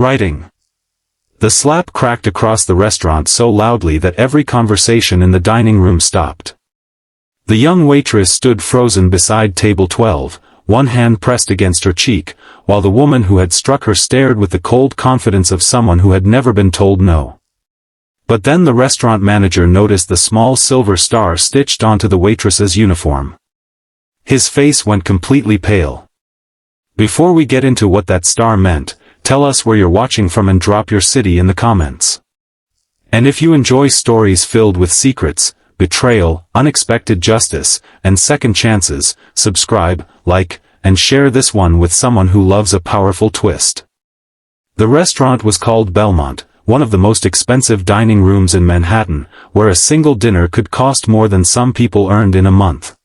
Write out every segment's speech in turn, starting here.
Writing. The slap cracked across the restaurant so loudly that every conversation in the dining room stopped. The young waitress stood frozen beside table 12, one hand pressed against her cheek, while the woman who had struck her stared with the cold confidence of someone who had never been told no. But then the restaurant manager noticed the small silver star stitched onto the waitress's uniform. His face went completely pale. Before we get into what that star meant, tell us where you're watching from and drop your city in the comments. And if you enjoy stories filled with secrets, betrayal, unexpected justice, and second chances, subscribe, like, and share this one with someone who loves a powerful twist. The restaurant was called Belmont, one of the most expensive dining rooms in Manhattan, where a single dinner could cost more than some people earned in a month.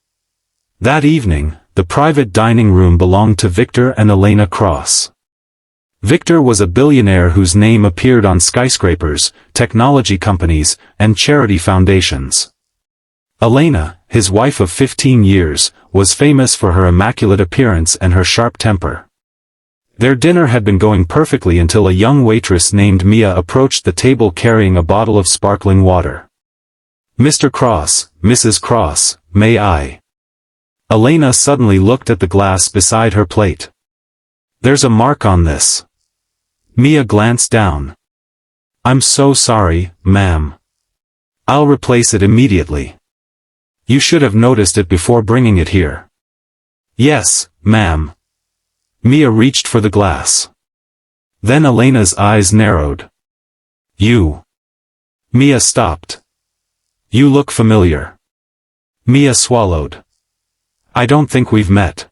That evening, the private dining room belonged to Victor and Elena Cross. Victor was a billionaire whose name appeared on skyscrapers, technology companies, and charity foundations. Elena, his wife of 15 years, was famous for her immaculate appearance and her sharp temper. Their dinner had been going perfectly until a young waitress named Mia approached the table carrying a bottle of sparkling water. "Mr. Cross, Mrs. Cross, may I?" Elena suddenly looked at the glass beside her plate. "There's a mark on this." Mia glanced down. "I'm so sorry, ma'am. I'll replace it immediately. You should have noticed it before bringing it here." "Yes, ma'am." Mia reached for the glass. Then Elena's eyes narrowed. "You." Mia stopped. "You look familiar." Mia swallowed. "I don't think we've met."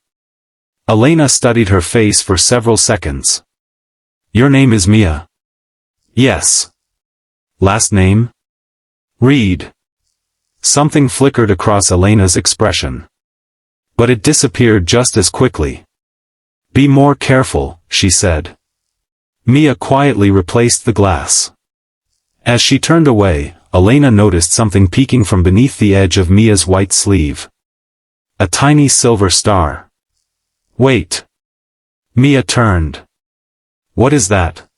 Elena studied her face for several seconds. "Your name is Mia?" "Yes." "Last name?" "Reed." Something flickered across Elena's expression. But it disappeared just as quickly. "Be more careful," she said. Mia quietly replaced the glass. As she turned away, Elena noticed something peeking from beneath the edge of Mia's white sleeve. A tiny silver star. "Wait." Mia turned. "What is that?"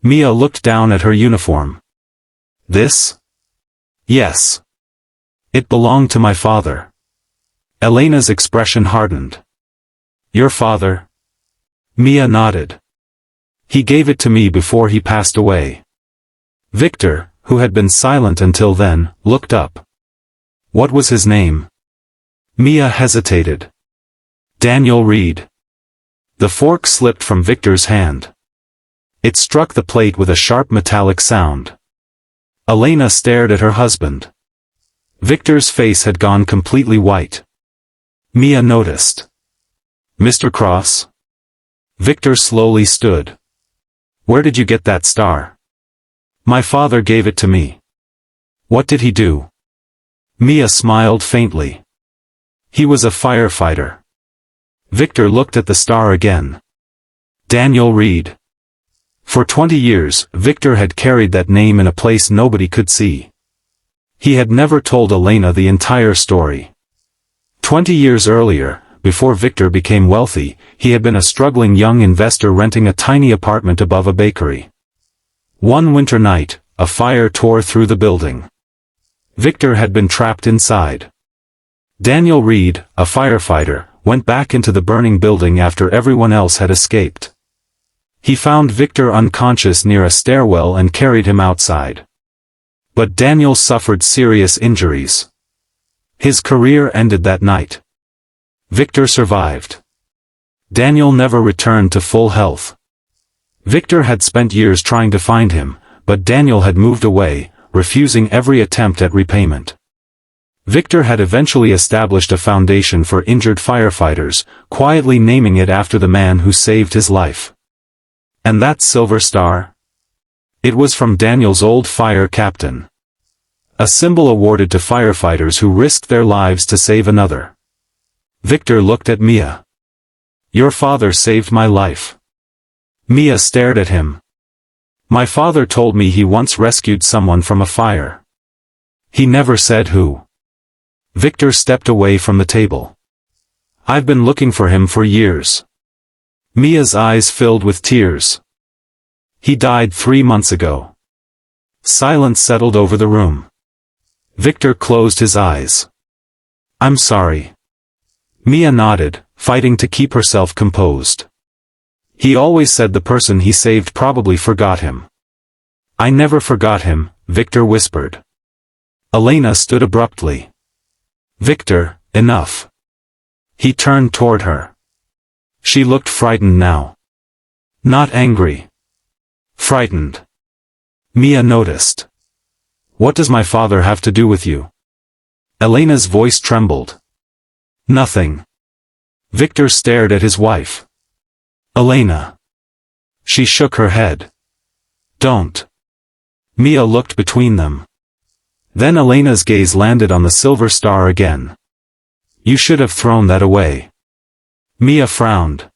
Mia looked down at her uniform. "This?" "Yes. It belonged to my father." Elena's expression hardened. "Your father?" Mia nodded. "He gave it to me before he passed away." Victor, who had been silent until then, looked up. "What was his name?" Mia hesitated. "Daniel Reed." The fork slipped from Victor's hand. It struck the plate with a sharp metallic sound. Elena stared at her husband. Victor's face had gone completely white. Mia noticed. "Mr. Cross?" Victor slowly stood. "Where did you get that star?" "My father gave it to me." "What did he do?" Mia smiled faintly. "He was a firefighter." Victor looked at the star again. Daniel Reed. For 20 years, Victor had carried that name in a place nobody could see. He had never told Elena the entire story. 20 years earlier, before Victor became wealthy, he had been a struggling young investor renting a tiny apartment above a bakery. One winter night, a fire tore through the building. Victor had been trapped inside. Daniel Reed, a firefighter, went back into the burning building after everyone else had escaped. He found Victor unconscious near a stairwell and carried him outside. But Daniel suffered serious injuries. His career ended that night. Victor survived. Daniel never returned to full health. Victor had spent years trying to find him, but Daniel had moved away, refusing every attempt at repayment. Victor had eventually established a foundation for injured firefighters, quietly naming it after the man who saved his life. And that silver star? It was from Daniel's old fire captain. A symbol awarded to firefighters who risked their lives to save another. Victor looked at Mia. "Your father saved my life." Mia stared at him. "My father told me he once rescued someone from a fire. He never said who." Victor stepped away from the table. "I've been looking for him for years." Mia's eyes filled with tears. He died 3 months ago. Silence settled over the room. Victor closed his eyes. I'm sorry. Mia nodded, fighting to keep herself composed. He always said the person he saved probably forgot him. I never forgot him, Victor whispered. Elena stood abruptly. Victor, enough. He turned toward her. She looked frightened now. Not angry. Frightened. Mia noticed. What does my father have to do with you? Elena's voice trembled. Nothing. Victor stared at his wife. Elena. She shook her head. Don't. Mia looked between them. Then Elena's gaze landed on the silver star again. You should have thrown that away. Mia frowned.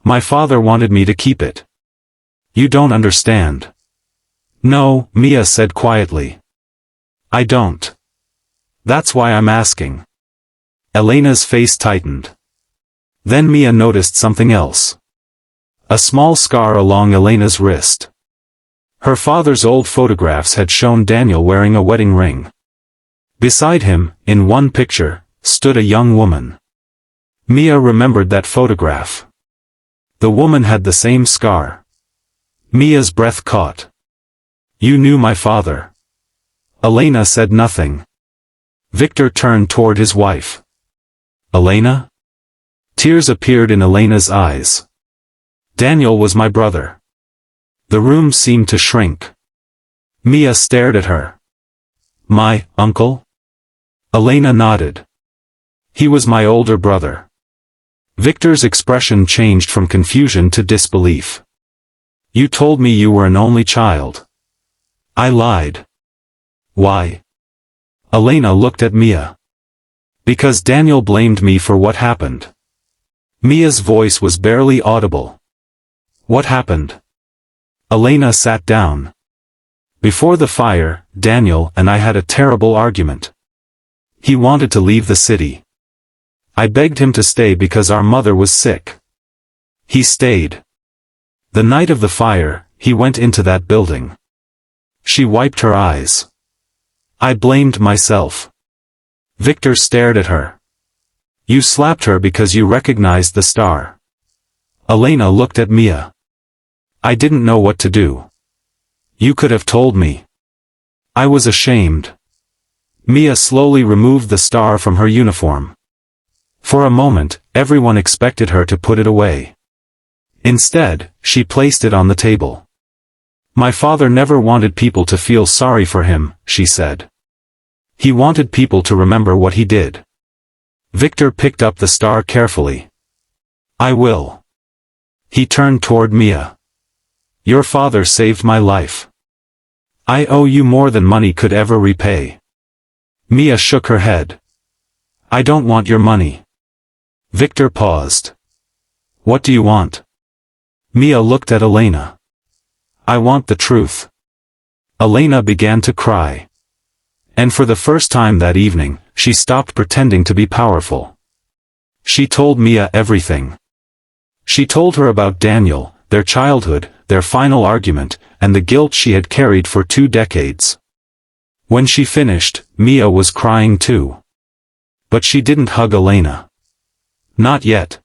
My father wanted me to keep it. You don't understand. No, Mia said quietly. I don't. That's why I'm asking. Elena's face tightened. Then Mia noticed something else. A small scar along Elena's wrist. Her father's old photographs had shown Daniel wearing a wedding ring. Beside him, in one picture, stood a young woman. Mia remembered that photograph. The woman had the same scar. Mia's breath caught. You knew my father. Elena said nothing. Victor turned toward his wife. Elena? Tears appeared in Elena's eyes. Daniel was my brother. The room seemed to shrink. Mia stared at her. My uncle? Elena nodded. He was my older brother. Victor's expression changed from confusion to disbelief. You told me you were an only child. I lied. Why? Elena looked at Mia. Because Daniel blamed me for what happened. Mia's voice was barely audible. What happened? Elena sat down. Before the fire, Daniel and I had a terrible argument. He wanted to leave the city. I begged him to stay because our mother was sick. He stayed. The night of the fire, he went into that building. She wiped her eyes. I blamed myself. Victor stared at her. You slapped her because you recognized the star. Elena looked at Mia. I didn't know what to do. You could have told me. I was ashamed. Mia slowly removed the star from her uniform. For a moment, everyone expected her to put it away. Instead, she placed it on the table. My father never wanted people to feel sorry for him, she said. He wanted people to remember what he did. Victor picked up the star carefully. I will. He turned toward Mia. Your father saved my life. I owe you more than money could ever repay. Mia shook her head. I don't want your money. Victor paused. What do you want? Mia looked at Elena. I want the truth. Elena began to cry. And for the first time that evening, she stopped pretending to be powerful. She told Mia everything. She told her about Daniel, their childhood, their final argument, and the guilt she had carried for 2 decades. When she finished, Mia was crying too. But she didn't hug Elena. Not yet.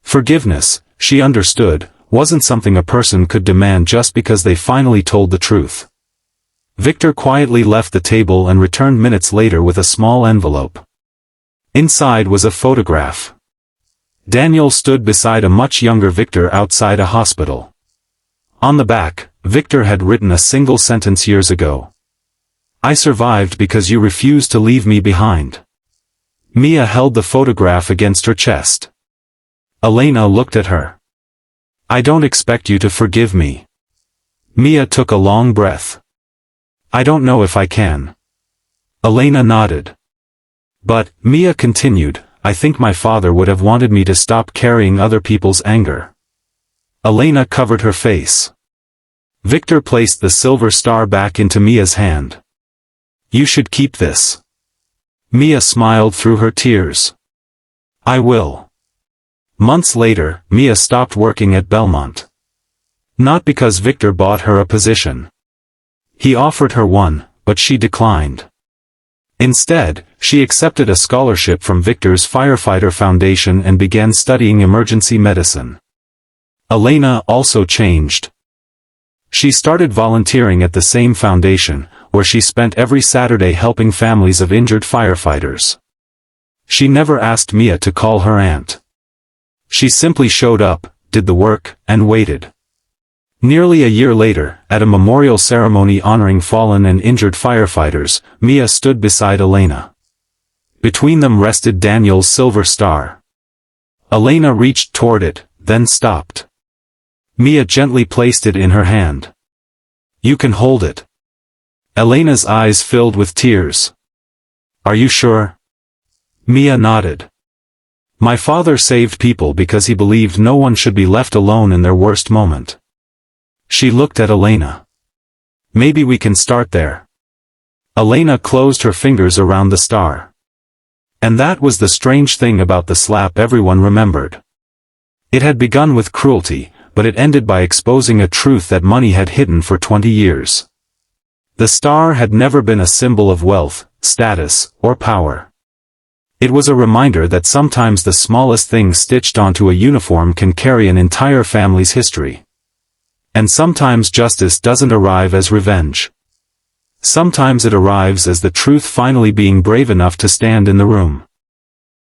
Forgiveness, she understood, wasn't something a person could demand just because they finally told the truth. Victor quietly left the table and returned minutes later with a small envelope. Inside was a photograph. Daniel stood beside a much younger Victor outside a hospital. On the back, Victor had written a single sentence years ago. I survived because you refused to leave me behind. Mia held the photograph against her chest. Elena looked at her. I don't expect you to forgive me. Mia took a long breath. I don't know if I can. Elena nodded. But, Mia continued, I think my father would have wanted me to stop carrying other people's anger. Elena covered her face. Victor placed the silver star back into Mia's hand. You should keep this. Mia smiled through her tears. I will. Months later, Mia stopped working at Belmont. Not because Victor bought her a position. He offered her one, but she declined. Instead, she accepted a scholarship from Victor's Firefighter Foundation and began studying emergency medicine. Elena also changed. She started volunteering at the same foundation, where she spent every Saturday helping families of injured firefighters. She never asked Mia to call her aunt. She simply showed up, did the work, and waited. Nearly a year later, at a memorial ceremony honoring fallen and injured firefighters, Mia stood beside Elena. Between them rested Daniel's silver star. Elena reached toward it, then stopped. Mia gently placed it in her hand. "You can hold it." Elena's eyes filled with tears. "Are you sure?" Mia nodded. "My father saved people because he believed no one should be left alone in their worst moment." She looked at Elena. "Maybe we can start there." Elena closed her fingers around the star. And that was the strange thing about the slap everyone remembered. It had begun with cruelty, but it ended by exposing a truth that money had hidden for 20 years. The star had never been a symbol of wealth, status, or power. It was a reminder that sometimes the smallest thing stitched onto a uniform can carry an entire family's history. And sometimes justice doesn't arrive as revenge. Sometimes it arrives as the truth finally being brave enough to stand in the room.